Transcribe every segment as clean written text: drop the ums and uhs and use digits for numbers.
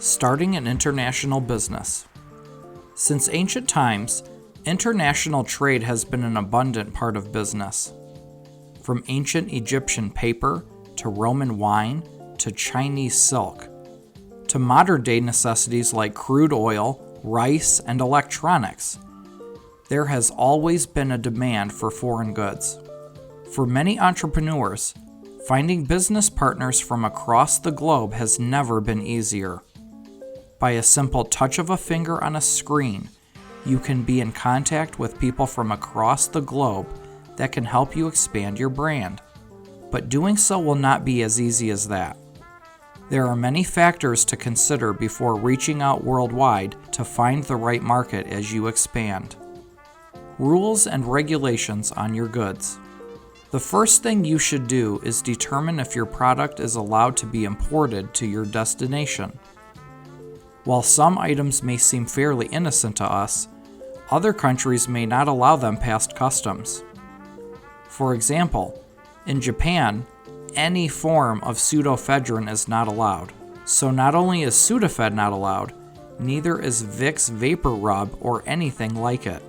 Starting an international business. Since ancient times, international trade has been an abundant part of business. From ancient Egyptian paper, to Roman wine, to Chinese silk, to modern-day necessities like crude oil, rice, and electronics, there has always been a demand for foreign goods. For many entrepreneurs, finding business partners from across the globe has never been easier. By a simple touch of a finger on a screen, you can be in contact with people from across the globe that can help you expand your brand. But doing so will not be as easy as that. There are many factors to consider before reaching out worldwide to find the right market as you expand. Rules and regulations on your goods. The first thing you should do is determine if your product is allowed to be imported to your destination. While some items may seem fairly innocent to us, other countries may not allow them past customs. For example, in Japan, any form of pseudoephedrine is not allowed. So not only is Sudafed not allowed, neither is Vicks Vapor Rub or anything like it.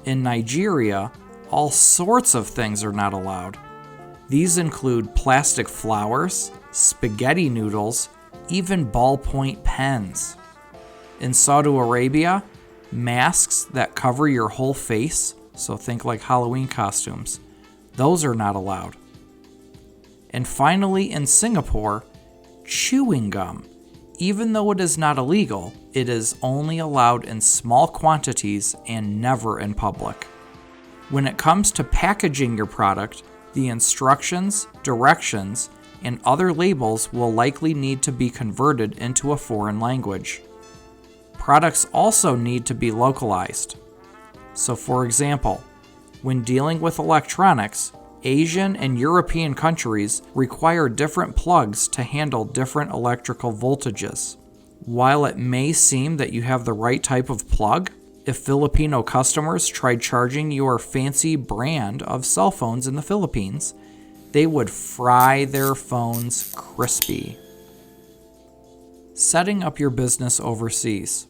In Nigeria, all sorts of things are not allowed. These include plastic flowers, spaghetti noodles, even ballpoint pens. In Saudi Arabia, masks that cover your whole face, so think like Halloween costumes, those are not allowed. And finally, in Singapore, chewing gum. Even though it is not illegal, it is only allowed in small quantities and never in public. When it comes to packaging your product, the instructions, directions, and other labels will likely need to be converted into a foreign language. Products also need to be localized. So for example, when dealing with electronics, Asian and European countries require different plugs to handle different electrical voltages. While it may seem that you have the right type of plug, if Filipino customers tried charging your fancy brand of cell phones in the Philippines, they would fry their phones crispy. Setting up your business overseas.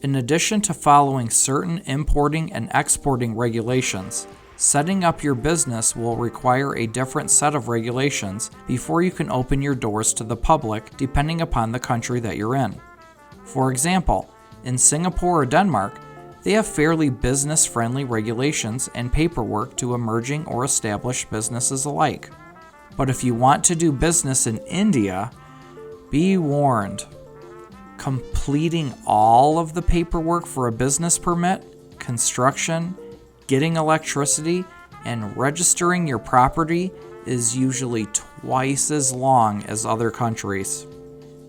In addition to following certain importing and exporting regulations, setting up your business will require a different set of regulations before you can open your doors to the public depending upon the country that you're in. For example, in Singapore or Denmark, they have fairly business-friendly regulations and paperwork to emerging or established businesses alike. But if you want to do business in India, be warned. Completing all of the paperwork for a business permit, construction, getting electricity, and registering your property is usually twice as long as other countries.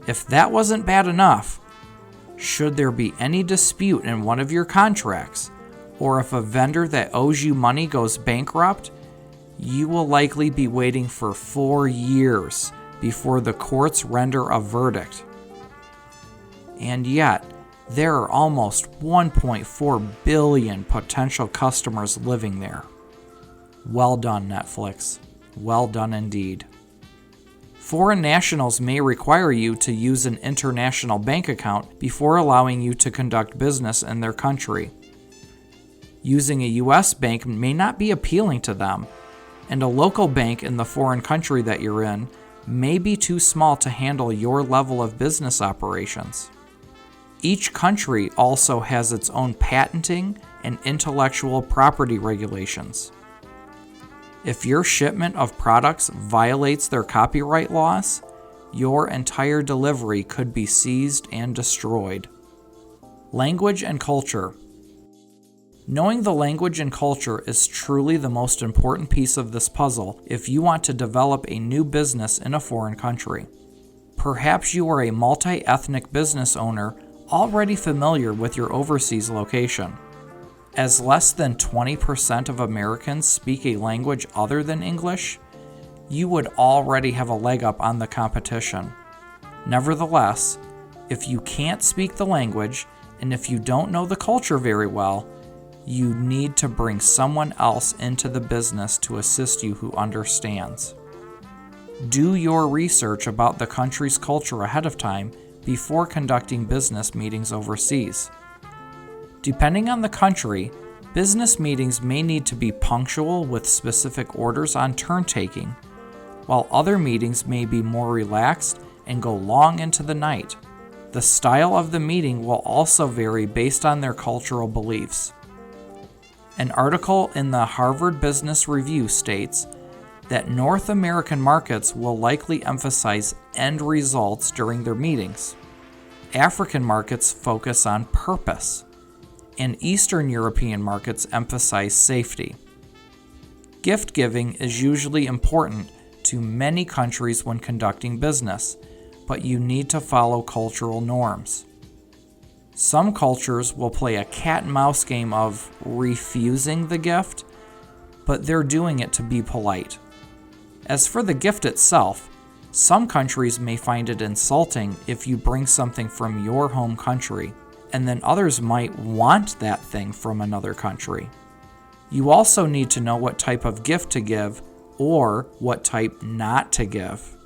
If that wasn't bad enough, should there be any dispute in one of your contracts, or if a vendor that owes you money goes bankrupt, you will likely be waiting for 4 years before the courts render a verdict. And yet, there are almost 1.4 billion potential customers living there. Well done, Netflix. Well done indeed. Foreign nationals may require you to use an international bank account before allowing you to conduct business in their country. Using a U.S. bank may not be appealing to them, and a local bank in the foreign country that you're in may be too small to handle your level of business operations. Each country also has its own patenting and intellectual property regulations. If your shipment of products violates their copyright laws, your entire delivery could be seized and destroyed. Language and culture. Knowing the language and culture is truly the most important piece of this puzzle if you want to develop a new business in a foreign country. Perhaps you are a multi-ethnic business owner already familiar with your overseas location. As less than 20% of Americans speak a language other than English, you would already have a leg up on the competition. Nevertheless, if you can't speak the language and if you don't know the culture very well, you need to bring someone else into the business to assist you who understands. Do your research about the country's culture ahead of time before conducting business meetings overseas. Depending on the country, business meetings may need to be punctual with specific orders on turn-taking, while other meetings may be more relaxed and go long into the night. The style of the meeting will also vary based on their cultural beliefs. An article in the Harvard Business Review states that North American markets will likely emphasize end results during their meetings. African markets focus on purpose, and Eastern European markets emphasize safety. Gift giving is usually important to many countries when conducting business, but you need to follow cultural norms. Some cultures will play a cat and mouse game of refusing the gift, but they're doing it to be polite. As for the gift itself, some countries may find it insulting if you bring something from your home country, and then others might want that thing from another country. You also need to know what type of gift to give or what type not to give.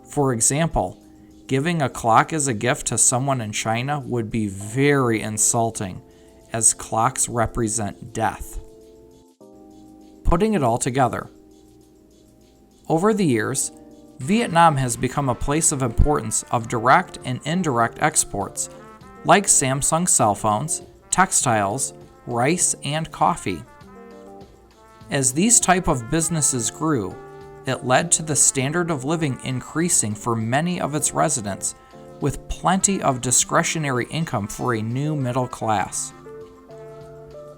For example, giving a clock as a gift to someone in China would be very insulting, as clocks represent death. Putting it all together. Over the years, Vietnam has become a place of importance of direct and indirect exports, like Samsung cell phones, textiles, rice, and coffee. As these type of businesses grew, it led to the standard of living increasing for many of its residents, with plenty of discretionary income for a new middle class.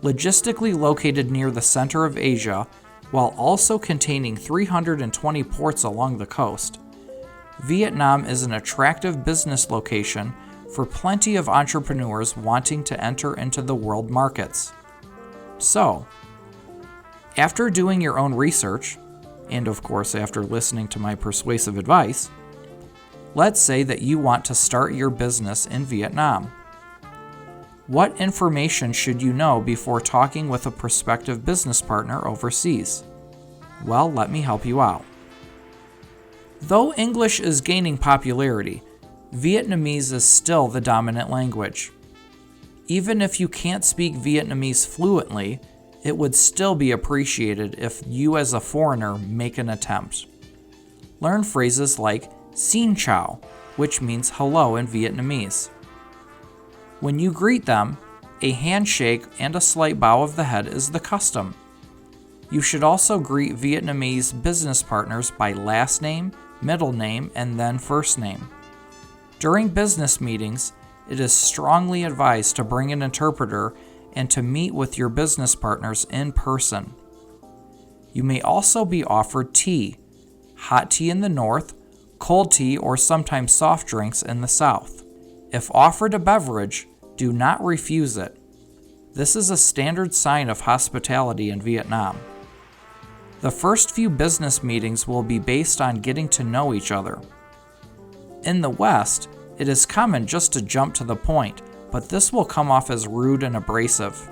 Logistically located near the center of Asia, while also containing 320 ports along the coast, Vietnam is an attractive business location for plenty of entrepreneurs wanting to enter into the world markets. So, after doing your own research, and of course after listening to my persuasive advice, let's say that you want to start your business in Vietnam. What information should you know before talking with a prospective business partner overseas? Well, let me help you out. Though English is gaining popularity, Vietnamese is still the dominant language. Even if you can't speak Vietnamese fluently, it would still be appreciated if you as a foreigner make an attempt. Learn phrases like Xin Chào, which means hello in Vietnamese. When you greet them, a handshake and a slight bow of the head is the custom. You should also greet Vietnamese business partners by last name, middle name, and then first name. During business meetings, it is strongly advised to bring an interpreter and to meet with your business partners in person. You may also be offered tea, hot tea in the north, cold tea, or sometimes soft drinks in the south. If offered a beverage, do not refuse it. This is a standard sign of hospitality in Vietnam. The first few business meetings will be based on getting to know each other. In the West, it is common just to jump to the point, but this will come off as rude and abrasive.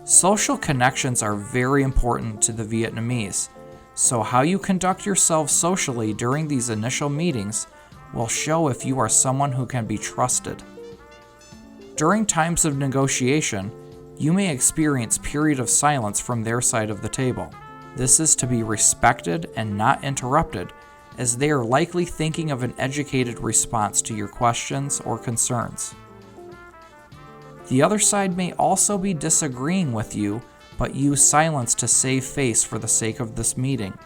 Social connections are very important to the Vietnamese, so how you conduct yourself socially during these initial meetings will show if you are someone who can be trusted. During times of negotiation, you may experience a period of silence from their side of the table. This is to be respected and not interrupted, as they are likely thinking of an educated response to your questions or concerns. The other side may also be disagreeing with you, but use silence to save face for the sake of this meeting.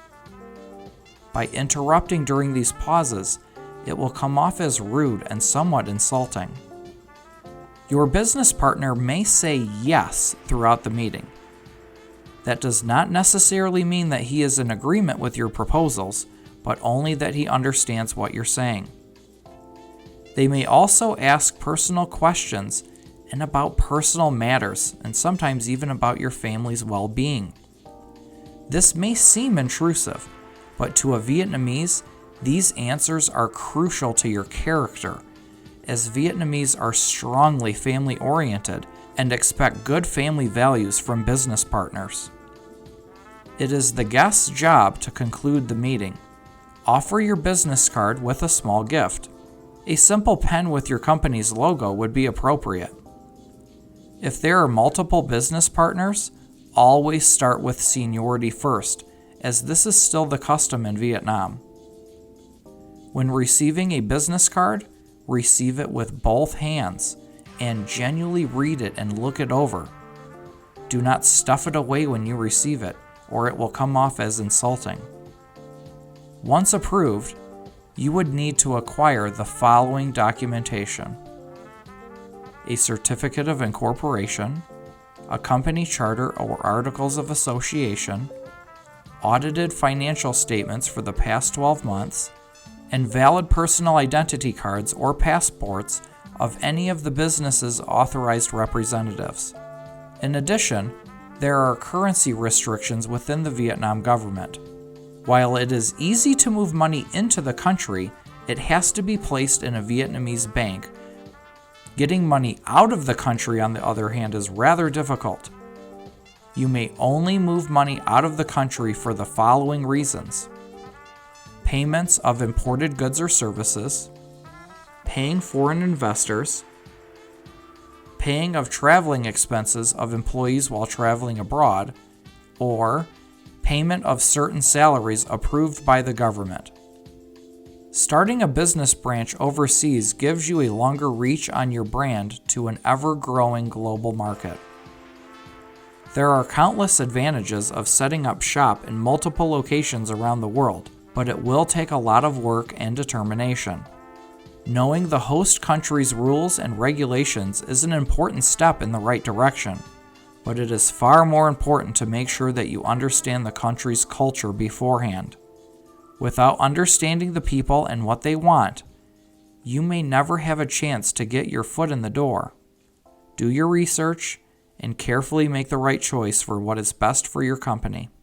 By interrupting during these pauses, it will come off as rude and somewhat insulting. Your business partner may say yes throughout the meeting. That does not necessarily mean that he is in agreement with your proposals, but only that he understands what you're saying. They may also ask personal questions and about personal matters, and sometimes even about your family's well-being. This may seem intrusive, but to a Vietnamese, these answers are crucial to your character, as Vietnamese are strongly family-oriented and expect good family values from business partners. It is the guest's job to conclude the meeting. Offer your business card with a small gift. A simple pen with your company's logo would be appropriate. If there are multiple business partners, always start with seniority first, as this is still the custom in Vietnam. When receiving a business card, receive it with both hands and genuinely read it and look it over. Do not stuff it away when you receive it, or it will come off as insulting. Once approved, you would need to acquire the following documentation: a certificate of incorporation, a company charter or articles of association, audited financial statements for the past 12 months, and valid personal identity cards or passports of any of the business's authorized representatives. In addition, there are currency restrictions within the Vietnam government. While it is easy to move money into the country, it has to be placed in a Vietnamese bank. Getting money out of the country, on the other hand, is rather difficult. You may only move money out of the country for the following reasons: payments of imported goods or services, paying foreign investors, paying of traveling expenses of employees while traveling abroad, or payment of certain salaries approved by the government. Starting a business branch overseas gives you a longer reach on your brand to an ever-growing global market. There are countless advantages of setting up shop in multiple locations around the world, but it will take a lot of work and determination. Knowing the host country's rules and regulations is an important step in the right direction, but it is far more important to make sure that you understand the country's culture beforehand. Without understanding the people and what they want, you may never have a chance to get your foot in the door. Do your research and carefully make the right choice for what is best for your company.